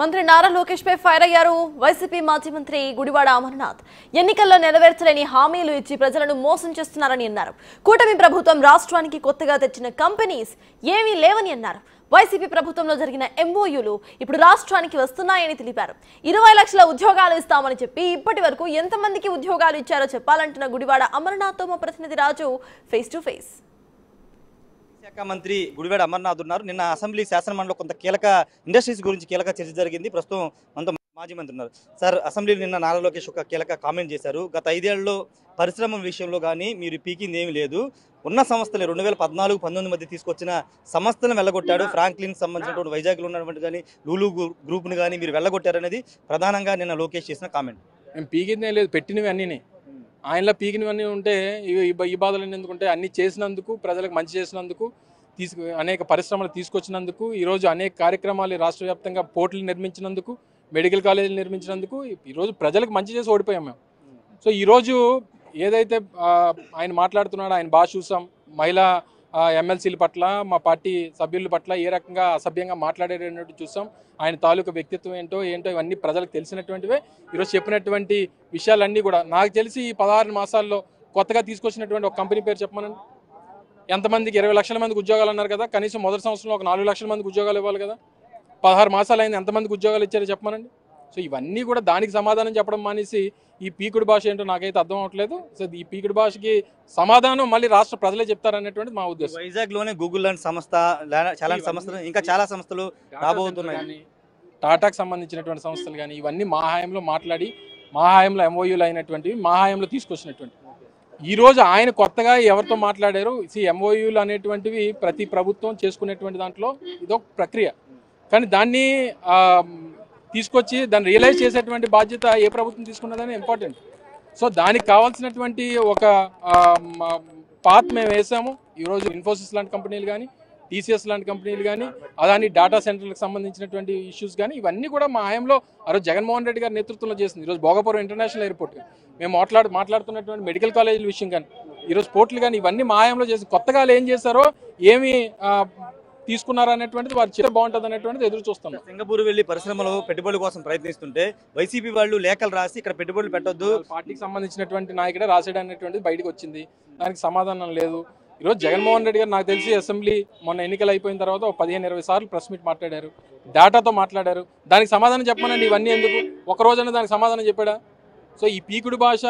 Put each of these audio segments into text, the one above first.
మంత్రి నారా లోకేష్ పై ఫైర్ అయ్యారు వైసీపీ మాజీ మంత్రి గుడివాడ అమర్నాథ్. ఎన్నికల్లో నెరవేర్చలేని హామీలు ఇచ్చి ప్రజలను మోసం చేస్తున్నారని అన్నారు. కూటమి ప్రభుత్వం రాష్ట్రానికి కొత్తగా తెచ్చిన కంపెనీస్ ఏమీ లేవని అన్నారు. వైసీపీ ప్రభుత్వంలో జరిగిన ఎంఓయూలు ఇప్పుడు రాష్ట్రానికి వస్తున్నాయని తెలిపారు. 20 లక్షల ఉద్యోగాలు ఇస్తామని చెప్పి ఇప్పటి వరకు ఎంతమందికి ఉద్యోగాలు ఇచ్చారో చెప్పాలంటున్న గుడివాడ అమర్నాథ్తో మా ప్రతినిధి రాజు ఫేస్ టు ఫేస్. శాఖ మంత్రి గుడివాడ అమర్నాథ్ ఉన్నారు. నిన్న అసెంబ్లీ శాసనమండలిలో కొంత కీలక ఇండస్ట్రీస్ గురించి కీలక చర్చ జరిగింది. ప్రస్తుతం మనతో మాజీ మంత్రి ఉన్నారు. సార్, అసెంబ్లీలో నిన్న నారా లోకేష్ ఒక కీలక కామెంట్ చేశారు. గత 5 ఏళ్లలో పరిశ్రమల విషయంలో కానీ మీరు పీకింది ఏమీ లేదు. ఉన్న సంస్థలే 2014-19 మధ్య తీసుకొచ్చిన సంస్థలను వెళ్ళగొట్టాడు. ఫ్రాంక్లిన్ సంబంధించినటువంటి వైజాగ్లో ఉన్నటువంటి కానీ లూలు గ్రూప్ను కానీ మీరు వెళ్ళగొట్టారనేది ప్రధానంగా నిన్న లోకేష్ చేసిన కామెంట్. మేము పీకిందే లేదు, పెట్టినవి అన్నీ ఆయనలో పీకినవన్నీ ఉంటే ఈ బాధలు ఎందుకుంటే అన్ని చేసినందుకు, ప్రజలకు మంచి చేసినందుకు, అనేక పరిశ్రమలు తీసుకొచ్చినందుకు, ఈరోజు అనేక కార్యక్రమాలు రాష్ట్ర వ్యాప్తంగా పోర్టులు నిర్మించినందుకు, మెడికల్ కాలేజీలు నిర్మించినందుకు ఈరోజు ప్రజలకు మంచి చేసి ఓడిపోయాం మేము. సో ఈరోజు ఏదైతే ఆయన మాట్లాడుతున్నాడో ఆయన బాగా చూసాం. మహిళా ఎమ్మెల్సీల పట్ల, మా పార్టీ సభ్యుల పట్ల ఏ రకంగా అసభ్యంగా మాట్లాడేటట్టు చూసాం. ఆయన తాలూకు వ్యక్తిత్వం ఏంటో ఇవన్నీ ప్రజలకు తెలిసినటువంటివే. ఈరోజు చెప్పినటువంటి విషయాలన్నీ కూడా నాకు తెలిసి ఈ 16 మాసాల్లో కొత్తగా తీసుకొచ్చినటువంటి ఒక కంపెనీ పేరు చెప్పమనండి. ఎంతమందికి 20 లక్షల మందికి ఉద్యోగాలు అన్నారు కదా, కనీసం మొదటి సంవత్సరంలో ఒక 4 లక్షల మందికి ఉద్యోగాలు ఇవ్వాలి కదా. 16 మాసాలు అయింది, ఎంతమందికి ఉద్యోగాలు ఇచ్చారో చెప్పమనండి. సో ఇవన్నీ కూడా దానికి సమాధానం చెప్పడం మానేసి ఈ పీకుడు భాష ఏంటో నాకైతే అర్థం అవ్వట్లేదు. సో ఈ పీకుడు భాషకి సమాధానం మళ్ళీ రాష్ట్ర ప్రజలే చెప్తారనేటువంటిది మా ఉద్దేశం. వైజాగ్లోనే గూగుల్ లాంటి సంస్థ, చాలా సంస్థలు, ఇంకా చాలా సంస్థలు రాబోతున్నాయి. టాటాకు సంబంధించినటువంటి సంస్థలు కానీ ఇవన్నీ మా హయాంలో మాట్లాడి, మా హయాంలో ఎంఓయూలు అయినటువంటివి, మా హయాంలో తీసుకొచ్చినటువంటి. ఈరోజు ఆయన కొత్తగా ఎవరితో మాట్లాడారు? ఎంఓయూలు అనేటువంటివి ప్రతి ప్రభుత్వం చేసుకునేటువంటి దాంట్లో ఇదొక ప్రక్రియ. కానీ దాన్ని తీసుకొచ్చి దాన్ని రియలైజ్ చేసేటువంటి బాధ్యత ఏ ప్రభుత్వం తీసుకున్నదని ఇంపార్టెంట్. సో దానికి కావాల్సినటువంటి ఒక పాత్ మేము వేసాము. ఈరోజు ఇన్ఫోసిస్ లాంటి కంపెనీలు కానీ, టీసీఎస్ లాంటి కంపెనీలు కానీ, అదాని డేటా సెంటర్లకు సంబంధించినటువంటి ఇష్యూస్ కానీ ఇవన్నీ కూడా మా హయాంలో ఆ రోజు జగన్మోహన్ రెడ్డి గారి నేతృత్వంలో చేసింది. ఈరోజు భోగపురం ఇంటర్నేషనల్ ఎయిర్పోర్ట్ మేము మాట్లాడుతున్నటువంటి మెడికల్ కాలేజీల విషయం కానీ, ఈరోజు పోర్టులు కానీ ఇవన్నీ మా హయాంలో చేసి కొత్తగా ఏం చేశారో, ఏమి తీసుకున్నారు అనేటువంటిది వారు చెప్తే బాగుంటుంది అనేటువంటిది ఎదురు చూస్తున్నాం. సింగపూర్ వెళ్లి పరిశ్రమలు పెట్టుబడుల కోసం ప్రయత్నిస్తుంటే వైసీపీ వాళ్ళు లేఖలు రాసి ఇక్కడ పెట్టుబడులు పెట్టొద్దు, పార్టీకి సంబంధించినటువంటి నాయకుడే రాసేయడం అనేటువంటిది బయటకు వచ్చింది. దానికి సమాధానం లేదు. ఈరోజు జగన్మోహన్ రెడ్డి గారు నాకు తెలిసి అసెంబ్లీ మొన్న ఎన్నికలు అయిపోయిన తర్వాత 15-20 సార్లు ప్రెస్ మీట్ మాట్లాడారు, డేటాతో మాట్లాడారు. దానికి సమాధానం చెప్పమనండి. ఇవన్నీ ఎందుకు ఒక రోజైనా దానికి సమాధానం చెప్పాడా? సో ఈ పీకుడు భాష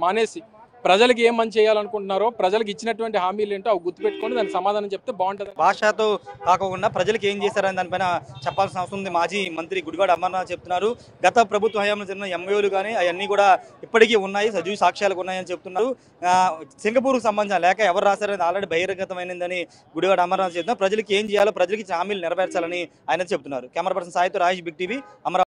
మానేసి ప్రజలకు ఏం మంచి చేయాలనుకుంటున్నారో, ప్రజలకు ఇచ్చినటువంటి హామీలు ఏంటో అవి గుర్తుపెట్టుకొని దానికి సమాధానం చెప్తే బాగుంటుంది. భాషతో కాకుండా ప్రజలకు ఏం చేశారని దానిపైన చెప్పాల్సిన అవసరం ఉంది. మాజీ మంత్రి గుడివాడ అమర్నాథ్ చెప్తున్నారు. గత ప్రభుత్వ హయాంలో జరిగిన ఎంఓయూలు కానీ అవన్నీ కూడా ఇప్పటికీ ఉన్నాయి, సజీవ సాక్ష్యాలకు ఉన్నాయని చెప్తున్నారు. సింగపూర్కు సంబంధించిన లేఖ ఎవరు రాశారని ఆల్రెడీ బహిర్గతమైందని గుడివాడ అమర్నాథ్ చెప్తున్నారు. ప్రజలకు ఏం చేయాలో, ప్రజలకు ఇచ్చిన హామీలు నెరవేర్చాలని ఆయన చెప్తున్నారు. కెమెరా పర్సన్ సాయితో రాజేష్, బిగ్ టీవీ, అమరావతి.